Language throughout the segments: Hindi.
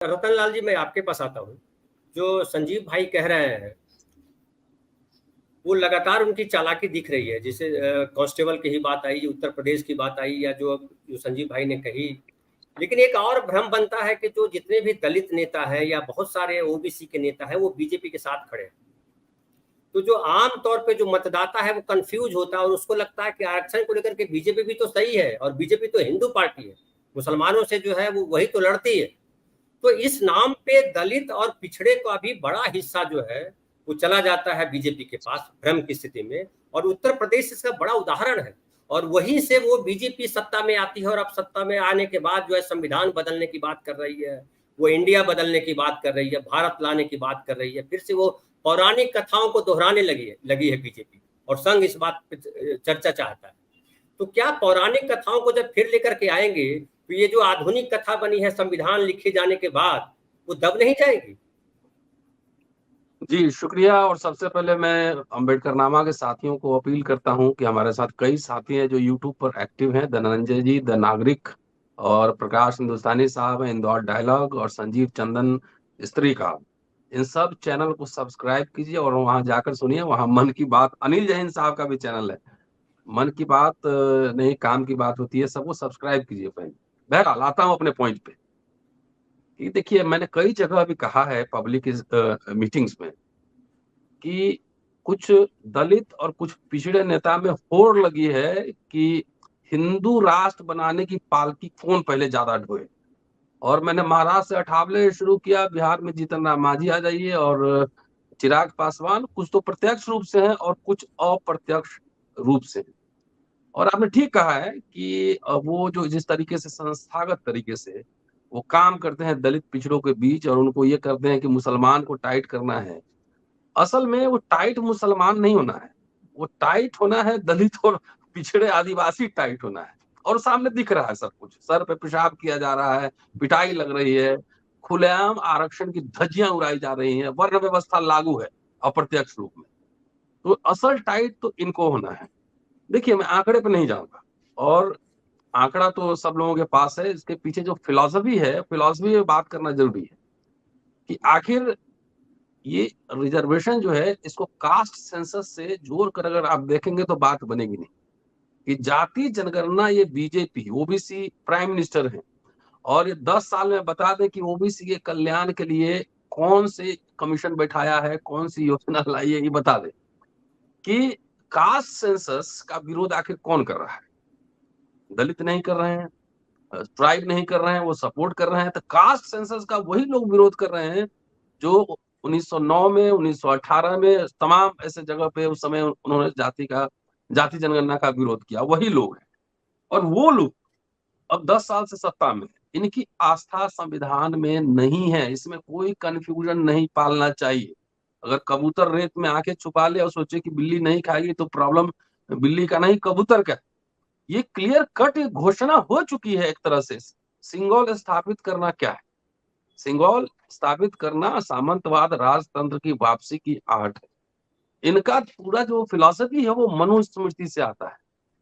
रतन लाल जी, मैं आपके पास आता हूँ। जो संजीव भाई कह रहे हैं, वो लगातार उनकी चालाकी दिख रही है। जैसे कांस्टेबल की ही बात आई, उत्तर प्रदेश की बात आई, या जो संजीव भाई ने कही। लेकिन एक और भ्रम बनता है कि जो जितने भी दलित नेता हैं या बहुत सारे ओबीसी के नेता हैं, वो बीजेपी के साथ खड़े हैं। तो जो आम तौर पे जो मतदाता है वो कंफ्यूज होता है और उसको लगता है कि आरक्षण को लेकर के बीजेपी भी तो सही है, और बीजेपी तो हिंदू पार्टी है, मुसलमानों से जो है वो वही तो लड़ती है। तो इस नाम पे दलित और पिछड़े का भी बड़ा हिस्सा जो है वो चला जाता है बीजेपी के पास भ्रम की स्थिति में। और उत्तर प्रदेश इसका बड़ा उदाहरण है। और वहीं से वो बीजेपी सत्ता में आती है, और अब सत्ता में आने के बाद जो है संविधान बदलने की बात कर रही है, वो इंडिया बदलने की बात कर रही है, भारत लाने की बात कर रही है। फिर से वो पौराणिक कथाओं को दोहराने लगी है बीजेपी, और संघ इस बात पर चर्चा चाहता है। तो क्या पौराणिक कथाओं को जब फिर लेकर के आएंगे, तो ये जो आधुनिक कथा बनी है संविधान लिखे जाने के बाद, वो दब नहीं जाएगी? जी, शुक्रिया। और सबसे पहले मैं अम्बेडकरनामा के साथियों को अपील करता हूं कि हमारे साथ कई साथी हैं जो यूट्यूब पर एक्टिव हैं। धनंजय जी, द नागरिक, और प्रकाश हिंदुस्तानी साहब हैं, इंदौर डायलॉग, और संजीव चंदन स्त्री का। इन सब चैनल को सब्सक्राइब कीजिए और वहां जाकर सुनिए। वहां मन की बात, अनिल जैन साहब का भी चैनल है। मन की बात नहीं, काम की बात होती है। सबको सब्सक्राइब कीजिए पहले। बहरहाल आता हूं अपने पॉइंट पे। कि देखिए, मैंने कई जगह भी कहा है पब्लिक मीटिंग्स में कि कुछ दलित और कुछ पिछड़े नेता में होड़ लगी है कि हिंदू राष्ट्र बनाने की पालकी कौन पहले ज्यादा ढोए। और मैंने महाराष्ट्र से अठावले शुरू किया, बिहार में जीतन राम मांझी आ जाइए, और चिराग पासवान। कुछ तो प्रत्यक्ष रूप से हैं और कुछ अप्रत्यक्ष रूप से हैं। और आपने ठीक कहा है कि वो जो जिस तरीके से संस्थागत तरीके से वो काम करते हैं दलित पिछड़ों के बीच, और उनको ये करते हैं कि मुसलमान को टाइट करना है। असल में वो टाइट मुसलमान नहीं होना है, वो टाइट होना है दलित और पिछड़े आदिवासी टाइट होना है। और सामने दिख रहा है सब कुछ, सर पे पेशाब किया जा रहा है, पिटाई लग रही है, खुलेआम आरक्षण की धज्जियां उड़ाई जा रही हैं, वर्ण व्यवस्था लागू है अप्रत्यक्ष रूप में। तो असल टाइट तो इनको होना है। देखिए, मैं आंकड़े पे नहीं जाऊंगा, और आंकड़ा तो सब लोगों के पास है। इसके पीछे जो फिलॉसफी है, फिलॉसफी में बात करना जरूरी है कि आखिर ये रिजर्वेशन जो है, इसको कास्ट सेंसस से जोड़ कर अगर आप देखेंगे तो बात बनेगी नहीं। कि जाति जनगणना, ये बीजेपी ओबीसी प्राइम मिनिस्टर है, और ये 10 साल में बता दें कि ओबीसी के कल्याण के लिए कौन से कमीशन बैठाया है, कौन सी योजना लाई है, ये बता दे कि कास्ट सेंसस का विरोध आखिर कौन कर रहा है। दलित नहीं कर रहे हैं, ट्राइब नहीं कर रहे हैं, वो सपोर्ट कर रहे हैं। तो कास्ट सेंसस का वही लोग विरोध कर रहे हैं जो 1909 में, 1918 में, तमाम ऐसे जगह पे उस समय उन्होंने जाति जनगणना का विरोध किया। वही लोग हैं, और वो लोग अब 10 साल से सत्ता में। इनकी आस्था संविधान में नहीं है, इसमें कोई कंफ्यूजन नहीं पालना चाहिए। अगर कबूतर रेत में आके छुपा ले और सोचे कि बिल्ली नहीं खाएगी, तो प्रॉब्लम बिल्ली का नहीं, कबूतर का। ये क्लियर कट घोषणा हो चुकी है एक तरह से। सिंगल स्थापित करना क्या है? सिंगल स्थापित करना सामंतवाद राजतंत्र की वापसी की आहट है। इनका पूरा जो फिलॉसफी है वो मनुस्मृति से आता है।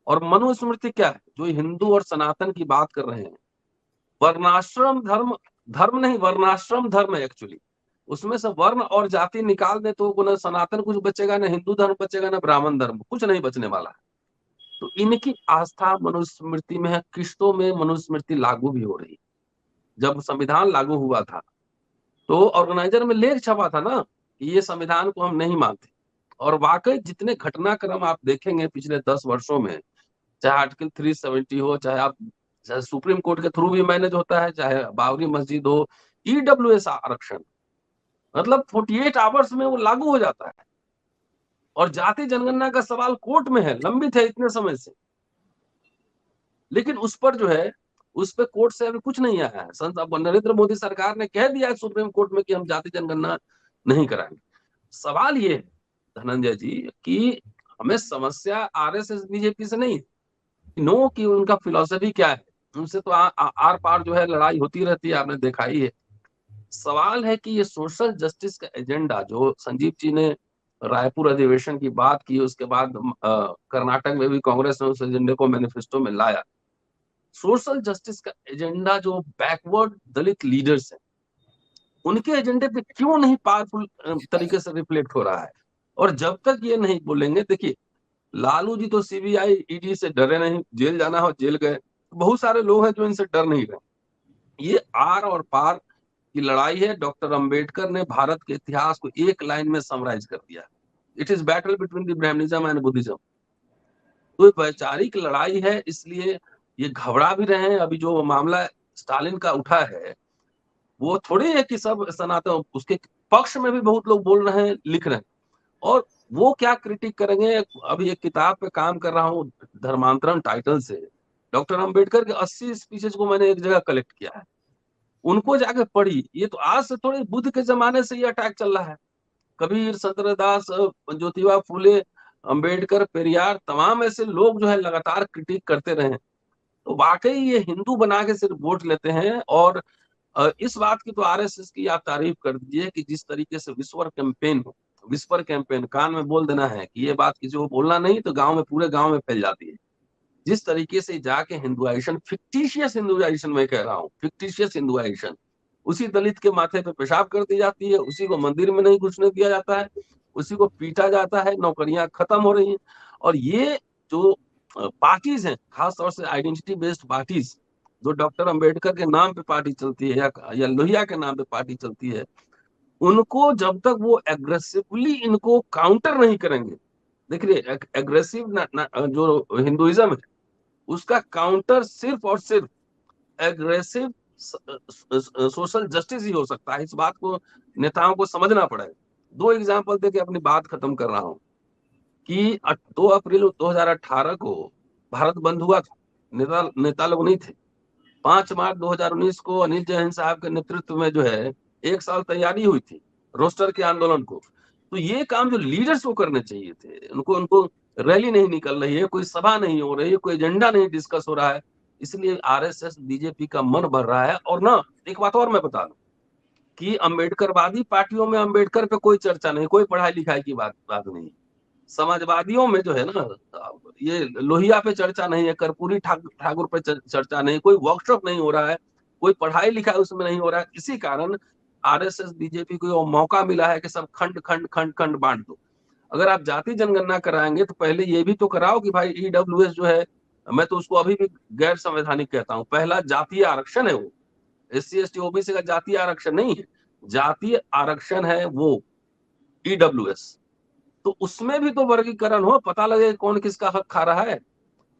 और मनुस्मृति क्या है? जो हिंदू और सनातन की बात कर रहे हैं, वर्णाश्रम धर्म, धर्म नहीं, वर्णाश्रम धर्म है एक्चुअली। उसमें से वर्ण और जाति निकाल दे तो न सनातन कुछ बचेगा, न हिंदू धर्म बचेगा, न ब्राह्मण धर्म, कुछ नहीं बचने वाला है। तो इनकी आस्था मनुस्मृति में है। किस्तों में मनुस्मृति लागू भी हो रही है। जब संविधान लागू हुआ था तो ऑर्गेनाइजर में लेख छपा था ना कि ये संविधान को हम नहीं मानते। और वाकई जितने घटनाक्रम आप देखेंगे पिछले 10 वर्षों में, चाहे आर्टिकल 370 हो, चाहे सुप्रीम कोर्ट के थ्रू भी मैनेज होता है, चाहे बाबरी मस्जिद हो, ईडब्ल्यूएस आरक्षण, मतलब 48 आवर्स में वो लागू हो जाता है। और जाति जनगणना का सवाल कोर्ट में है, लंबित है इतने समय से, लेकिन उस पर जो है, उस पर कोर्ट से अभी कुछ नहीं आया है। अब नरेंद्र मोदी सरकार ने कह दिया है सुप्रीम कोर्ट में कि हम जाति जनगणना नहीं कराएंगे। सवाल ये है धनंजय जी कि हमें समस्या आरएसएस बीजेपी से नहीं, नो कि उनका फिलॉसफी क्या है, उनसे तो आर पार जो है लड़ाई होती रहती है, आपने देखा ही है। सवाल है कि ये सोशल जस्टिस का एजेंडा जो संजीव जी ने रायपुर अधिवेशन की बात की, उसके बाद कर्नाटक में भी कांग्रेस ने उस एजेंडे को मैनिफेस्टो में लाया। सोशल जस्टिस का एजेंडा जो बैकवर्ड दलित लीडर्स हैं, उनके एजेंडे पे क्यों नहीं पावरफुल तरीके से रिफ्लेक्ट हो रहा है? और जब तक ये नहीं बोलेंगे, देखिए लालू जी तो सीबीआई ईडी से डरे नहीं, जेल जाना हो जेल गए, बहुत सारे लोग हैं जो इनसे डर नहीं रहे। ये आर और पार की लड़ाई है। डॉक्टर अंबेडकर ने भारत के इतिहास को एक लाइन में समराइज कर दिया। It is battle between the Brahmanism and Buddhism. तो ये वैचारिक लड़ाई है, इसलिए ये घबरा भी रहे हैं। अभी जो मामला स्टालिन का उठा है, वो थोड़ी है कि सब सनातन, उसके पक्ष में भी बहुत लोग बोल रहे हैं, लिख रहे हैं। और वो क्या क्रिटिक करेंगे? अभी एक किताब पे काम कर रहा हूँ धर्मांतरण टाइटल से, डॉक्टर अंबेडकर के 80 स्पीचेस को मैंने एक जगह कलेक्ट किया है, उनको जाके पढ़ी। ये तो आज से थोड़ी, बुद्ध के जमाने से ये अटैक चल रहा है। कबीर, सत्यदास, ज्योतिबा फूले, अंबेडकर, पेरियार, तमाम ऐसे लोग जो है लगातार क्रिटिक करते रहे। तो वाकई ये हिंदू बना के सिर्फ वोट लेते हैं। और इस बात की तो आरएसएस की आप तारीफ कर दीजिए कि जिस तरीके से विस्पर कैंपेन हो, विस्पर कैंपेन, कान में बोल देना है कि ये बात किसी को बोलना नहीं, तो गांव में, पूरे गांव में फैल जाती है। जिस तरीके से जाके हिंदुआइजेशन, फिक्टिशियस हिंदुआइजेशन मैं कह रहा हूँ, फिक्टिशियस हिंदुआइजेशन, उसी दलित के माथे पे पेशाब कर दी जाती है, उसी को मंदिर में नहीं घुसने दिया जाता है, उसी को पीटा जाता है, नौकरियां खत्म हो रही हैं। और ये जो पार्टीज हैं, खासतौर से आइडेंटिटी बेस्ड पार्टीज, जो डॉक्टर अंबेडकर के नाम पे पार्टी चलती है या लोहिया के नाम पे पार्टी चलती है, उनको जब तक वो एग्रेसिवली इनको काउंटर नहीं करेंगे, देखिए एग्रेसिव जो हिंदुइज्म है, उसका काउंटर सिर्फ और सिर्फ एग्रेसिव सोशल जस्टिस ही हो सकता है। इस बात को नेताओं को समझना पड़ेगा। दो एग्जांपल देके अपनी बात खत्म कर रहा हूं कि 2 अप्रैल 2018 को भारत बंद हुआ था, नेता लोग नहीं थे। 5 मार्च 2019 को अनिल जैन साहब के नेतृत्व में जो है 1 साल तैयारी हुई थी रोस्टर के आंदोलन को। तो ये काम जो लीडर्स को करने चाहिए थे, उनको उनको रैली नहीं निकल रही है, कोई सभा नहीं हो रही है, कोई एजेंडा नहीं डिस्कस हो रहा है, इसलिए आरएसएस बीजेपी का मन भर रहा है। और ना, एक बात और मैं बता दूं कि अंबेडकरवादी पार्टियों में अंबेडकर पे कोई चर्चा नहीं, कोई पढ़ाई लिखाई की बात नहीं। समाजवादियों में जो है ना, ये लोहिया पे चर्चा नहीं है, कर्पूरी ठाकुर पे चर्चा नहीं, कोई वर्कशॉप नहीं हो रहा है, कोई पढ़ाई लिखाई उसमें नहीं हो रहा है। इसी कारण आरएसएस बीजेपी को मौका मिला है कि सब खंड खंड खंड खंड बांट दो। अगर आप जाति जनगणना कराएंगे तो पहले ये भी तो कराओ कि भाई ईडब्ल्यूएस जो है, मैं तो उसको अभी भी गैर संवैधानिक कहता हूँ। पहला जातीय आरक्षण है वो, एससी एसटी ओबीसी का जातीय आरक्षण नहीं है, जातीय आरक्षण है वो ईडब्ल्यूएस। तो उसमें भी तो वर्गीकरण हो, पता लगे कौन किसका हक खा रहा है।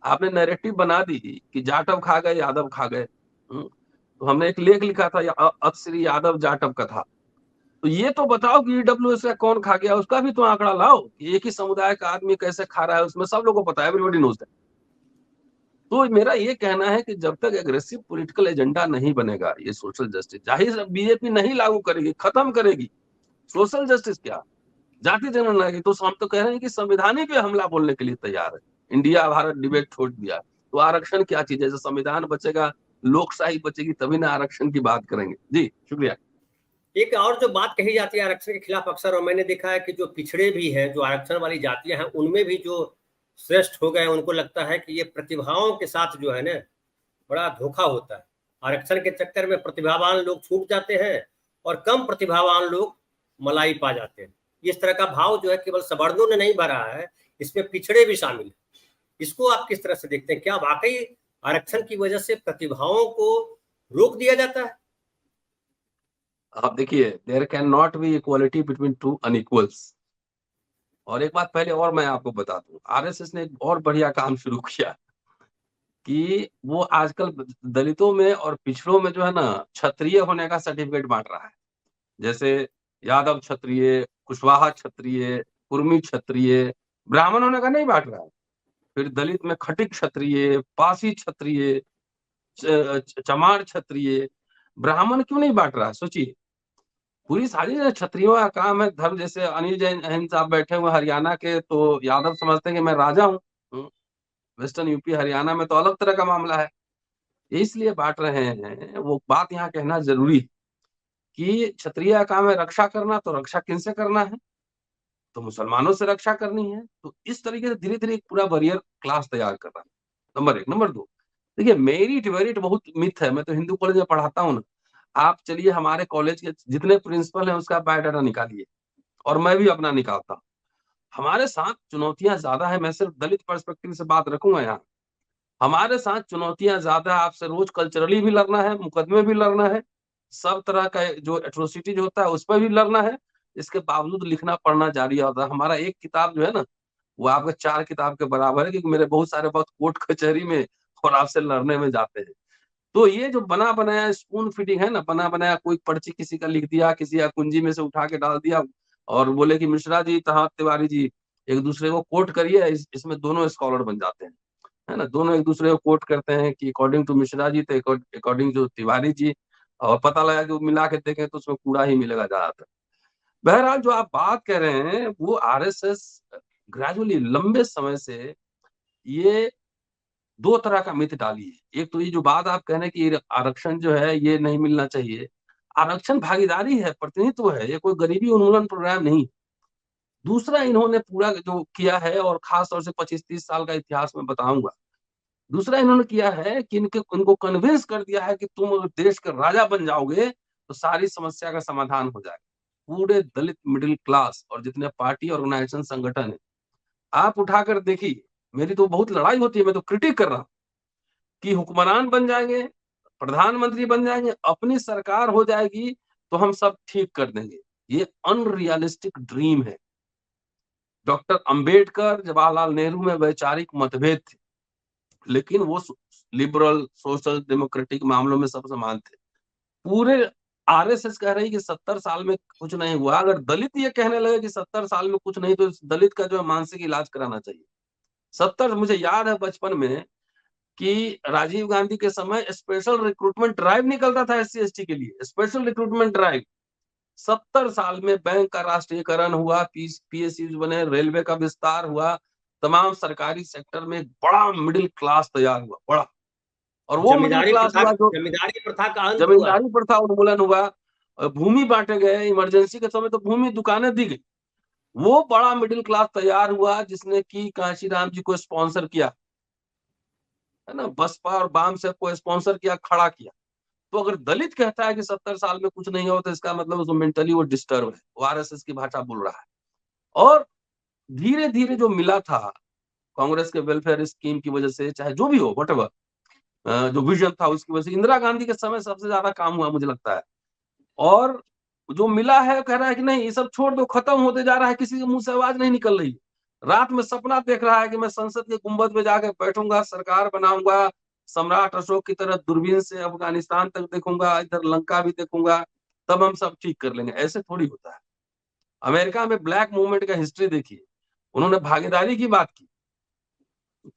आपने नैरेटिव बना दी कि जाटव खा गए, यादव खा गए। तो हमने एक लेख लिखा था अब श्री यादव जाटव का था। तो ये तो बताओ कि ईडब्ल्यूएस का कौन खा गया, उसका भी तो आंकड़ा लाओ कि एक ही समुदाय का आदमी कैसे खा रहा है, उसमें सब लोगों को पता है, एवरीबॉडी नोज दैट। तो मेरा ये कहना है कि जब तक एग्रेसिव पॉलिटिकल एजेंडा नहीं बनेगा, ये सोशल जस्टिस जाहिर बीजेपी नहीं लागू करेगी, खत्म करेगी। सोशल जस्टिस क्या, जाति जनगणना की, तो हम तो कह रहे हैं कि संविधान ही पे हमला बोलने के लिए तैयार है। इंडिया भारत डिबेट छोड़ दिया, तो आरक्षण क्या चीज है? जैसे संविधान बचेगा, लोकशाही बचेगी, तभी ना आरक्षण की बात करेंगे। जी शुक्रिया। एक और जो बात कही जाती है आरक्षण के खिलाफ अक्सर, और मैंने देखा है कि जो पिछड़े भी हैं, जो आरक्षण वाली जातियां हैं, उनमें भी जो श्रेष्ठ हो गए, उनको लगता है कि ये प्रतिभाओं के साथ जो है ना बड़ा धोखा होता है। आरक्षण के चक्कर में प्रतिभावान लोग छूट जाते हैं और कम प्रतिभावान लोग मलाई पा जाते हैं। इस तरह का भाव जो है केवल सवर्णों ने नहीं भरा है, इसमें पिछड़े भी शामिल हैं। इसको आप किस तरह से देखते हैं? क्या वाकई आरक्षण की वजह से प्रतिभाओं को रोक दिया जाता है? आप देखिए, there can not be equality between two unequals. और एक बात पहले और मैं आपको बता दूं, आरएसएस ने एक और बढ़िया काम शुरू किया कि वो आजकल दलितों में और पिछड़ों में जो है ना, क्षत्रिय होने का सर्टिफिकेट बांट रहा है। जैसे यादव क्षत्रिय, कुशवाहा क्षत्रिय, कुर्मी क्षत्रिय, ब्राह्मण होने का नहीं बांट रहा है। फिर दलित में खटिक क्षत्रिय, पासी क्षत्रिय, चमार क्षत्रिय, ब्राह्मण क्यों नहीं बांट रहा है? सोचिए, पूरी सारी क्षत्रियों का काम है धर्म। जैसे अनिल जैन साहब बैठे हुए हरियाणा के, तो यादव समझते हैं कि मैं राजा हूँ। वेस्टर्न यूपी हरियाणा में तो अलग तरह का मामला है, इसलिए बांट रहे हैं। वो बात यहाँ कहना जरूरी है कि क्षत्रिय का काम है रक्षा करना, तो रक्षा किनसे करना है? तो मुसलमानों से रक्षा करनी है। तो इस तरीके से धीरे धीरे एक पूरा वॉरियर क्लास तैयार कर रहा है। नंबर 1। नंबर 2, देखिए मेरिट वेरिट बहुत मिथ है। मैं तो हिंदू कॉलेज में पढ़ाता हूँ ना, आप चलिए हमारे कॉलेज के जितने प्रिंसिपल हैं उसका बायोडाटा निकालिए, और मैं भी अपना निकालता हूँ। हमारे साथ चुनौतियां ज्यादा है, मैं सिर्फ दलित पर्सपेक्टिव से बात रखूंगा यहाँ। हमारे साथ चुनौतियां ज्यादा, आपसे रोज कल्चरली भी लड़ना है, मुकदमे भी लड़ना है, सब तरह का जो एट्रोसिटी जो होता है उस पर भी लड़ना है। इसके बावजूद लिखना पढ़ना जारी होता है। हमारा एक किताब जो है ना, वो आपके 4 किताब के बराबर है, क्योंकि मेरे बहुत सारे वक्त कोर्ट कचहरी में और आपसे लड़ने में जाते हैं। तो ये जो बना बनाया स्पून फीडिंग है ना, बना बनाया कोई पर्ची किसी का लिख दिया, किसी का कुंजी में से उठा के डाल दिया, और बोले कि मिश्रा जी, तहा तिवारी जी, एक दूसरे को कोट करिए, इसमें दोनों स्कॉलर बन जाते हैं, है ना। दोनों एक दूसरे को कोट करते हैं कि अकॉर्डिंग टू मिश्रा जी, तो अकॉर्डिंग टू तिवारी जी, और पता लगा कि वो मिला के देखें तो उसमें कूड़ा ही मिलेगा ज्यादातर। बहरहाल जो आप बात कर रहे हैं वो आरएसएस ग्रेजुअली लंबे समय से ये दो तरह का मिथ डाली है। एक तो ये जो बात आप कह रहे हैं कि आरक्षण जो है ये नहीं मिलना चाहिए, आरक्षण भागीदारी है, प्रतिनिधित्व है, ये कोई गरीबी उन्मूलन प्रोग्राम नहीं। दूसरा, इन्होंने पूरा जो किया है, और खास तौर से 25-30 साल का इतिहास में बताऊंगा, दूसरा इन्होंने किया है कि इनको कन्विंस कर दिया है कि तुम अगर देश के राजा बन जाओगे तो सारी समस्या का समाधान हो जाएगा। पूरे दलित मिडिल क्लास और जितने पार्टी ऑर्गेनाइजेशन संगठन है, आप उठाकर देखिए, मेरी तो बहुत लड़ाई होती है, मैं तो क्रिटिक कर रहा हूं कि हुक्मरान बन जाएंगे, प्रधानमंत्री बन जाएंगे, अपनी सरकार हो जाएगी तो हम सब ठीक कर देंगे। ये अनरियलिस्टिक ड्रीम है। डॉक्टर अंबेडकर, जवाहरलाल नेहरू में वैचारिक मतभेद थे, लेकिन वो लिबरल सोशल डेमोक्रेटिक मामलों में सब समान थे। पूरे आरएसएस कह रही कि 70 साल में कुछ नहीं हुआ। अगर दलित ये कहने लगे कि 70 साल में कुछ नहीं, तो इस दलित का जो है मानसिक इलाज कराना चाहिए। 70, मुझे याद है बचपन में कि राजीव गांधी के समय स्पेशल रिक्रूटमेंट ड्राइव निकलता था एससी एसटी के लिए, स्पेशल रिक्रूटमेंट ड्राइव। 70 साल में बैंक का राष्ट्रीयकरण हुआ, पीएसयू बने, रेलवे का विस्तार हुआ, तमाम सरकारी सेक्टर में एक बड़ा मिडिल क्लास तैयार हुआ, बड़ा। और वो मिडिल क्लास हुआ जो जमींदारी प्रथा का अंत हुआ। जमींदारी प्रथा उन्मूलन हुआ, भूमि बांटे गए, इमरजेंसी के समय तो भूमि दुकानें दी गई। वो बड़ा मिडिल क्लास तैयार हुआ जिसने कि कांशीराम जी को स्पॉन्सर किया, है ना, बसपा और वाम से को स्पॉन्सर किया, खड़ा किया। तो अगर दलित कहता है कि 70 साल में कुछ नहीं हो, तो इसका मतलब उसको मेंटली वो डिस्टर्ब है, वो आरएसएस की भाषा बोल रहा है। और धीरे धीरे जो मिला था कांग्रेस के वेलफेयर स्कीम की वजह से, चाहे जो भी हो, वटेवर जो विजन था उसकी वजह से, इंदिरा गांधी के समय सबसे ज्यादा काम हुआ मुझे लगता है। और जो मिला है कह रहा है कि नहीं, ये सब छोड़ दो, खत्म होते जा रहा है, किसी के मुंह से आवाज नहीं निकल रही। रात में सपना देख रहा है कि मैं संसद के गुंबद में जाकर बैठूंगा, सरकार बनाऊंगा, सम्राट अशोक की तरह दूरबीन से अफगानिस्तान तक देखूंगा, इधर लंका भी देखूंगा, तब हम सब ठीक कर लेंगे। ऐसे थोड़ी होता है। अमेरिका में ब्लैक मूवमेंट का हिस्ट्री देखिए, उन्होंने भागीदारी की बात की,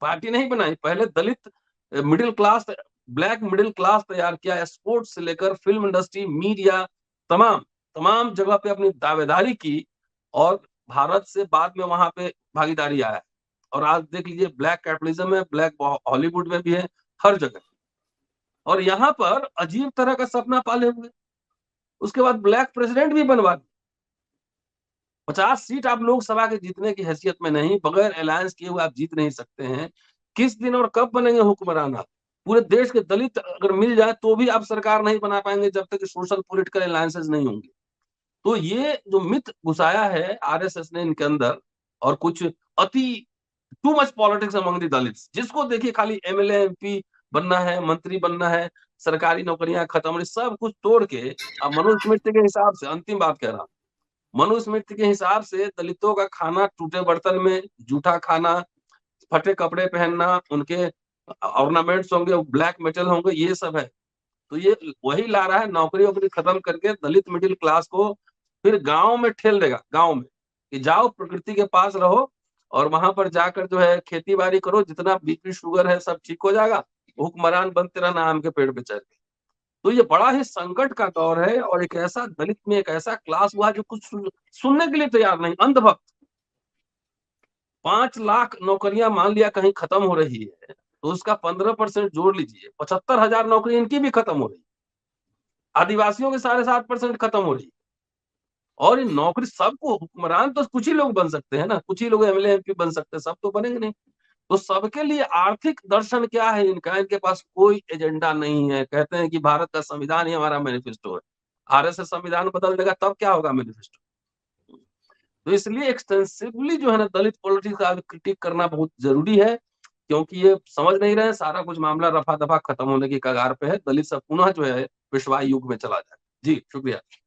पार्टी नहीं बनाई, पहले Dalit middle class, black middle class तैयार किया, स्पोर्ट्स से लेकर फिल्म इंडस्ट्री, मीडिया, तमाम तमाम जगह पे अपनी दावेदारी की, और भारत से बाद में वहां पे भागीदारी आया। और आज देख लीजिए, ब्लैक कैपिटलिज्म है, ब्लैक हॉलीवुड में भी है, हर जगह। और यहाँ पर अजीब तरह का सपना पाले हुए, उसके बाद ब्लैक प्रेसिडेंट भी बनवा दिए। 50 सीट आप लोकसभा के जीतने की हैसियत में नहीं, बगैर अलायंस किए हुए आप जीत नहीं सकते हैं। किस दिन और कब बनेंगे हुक्मरान आप? पूरे देश के दलित अगर मिल जाए तो भी आप सरकार नहीं बना पाएंगे जब तक सोशल पॉलिटिकल अलायंसेस नहीं होंगे। तो ये जो मिथ घुसाया है आरएसएस ने इनके अंदर, और कुछ अति too much politics among the Dalits, जिसको देखिए खाली एमएलए एमपी बनना है, मंत्री बनना है, सरकारी नौकरियां खत्म, सब कुछ तोड़ के, अब मनोज मित्र के हिसाब से अंतिम बात कह रहा हूं, मनुस्मृति के हिसाब से दलितों का खाना टूटे बर्तन में, जूठा खाना, फटे कपड़े पहनना, उनके ऑर्नामेंट्स होंगे ब्लैक मेटल होंगे, ये सब है। तो ये वही ला रहा है, नौकरी वोकरी खत्म करके दलित मिडिल क्लास को फिर गांव में ठेल देगा, गांव में कि जाओ प्रकृति के पास रहो, और वहां पर जाकर जो है खेती बाड़ी करो, जितना बीपी शुगर है सब ठीक हो जाएगा, हुक्मरान बनते रहना आम के पेड़ पे चढ़ के। तो ये बड़ा ही संकट का दौर है, और एक ऐसा दलित में एक ऐसा क्लास हुआ जो कुछ सुनने के लिए तैयार नहीं, अंधभक्त। 5 लाख नौकरियां मान लिया कहीं खत्म हो रही है, तो उसका 15% जोड़ लीजिए, 75,000 नौकरी इनकी भी खत्म हो रही है, आदिवासियों के 7.5% खत्म हो रही है। और इन नौकरी सबको, हुक्मरान तो कुछ ही लोग बन सकते हैं ना, कुछ ही लोग एमएलए एमपी बन सकते हैं, सब तो बनेंगे नहीं। तो सबके लिए आर्थिक दर्शन क्या है इनका? इनके पास कोई एजेंडा नहीं है। कहते हैं कि भारत का संविधान ही हमारा मैनिफेस्टो है। आरएसएस संविधान बदल देगा तब क्या होगा मैनिफेस्टो? तो इसलिए एक्सटेंसिवली जो है ना दलित पॉलिटिक्स का क्रिटिक करना बहुत जरूरी है, क्योंकि ये समझ नहीं रहे सारा कुछ मामला रफा दफा खत्म होने की कगार पे है। दलित सब पुनः जो है पेशवाई युग में चला जाए। जी शुक्रिया।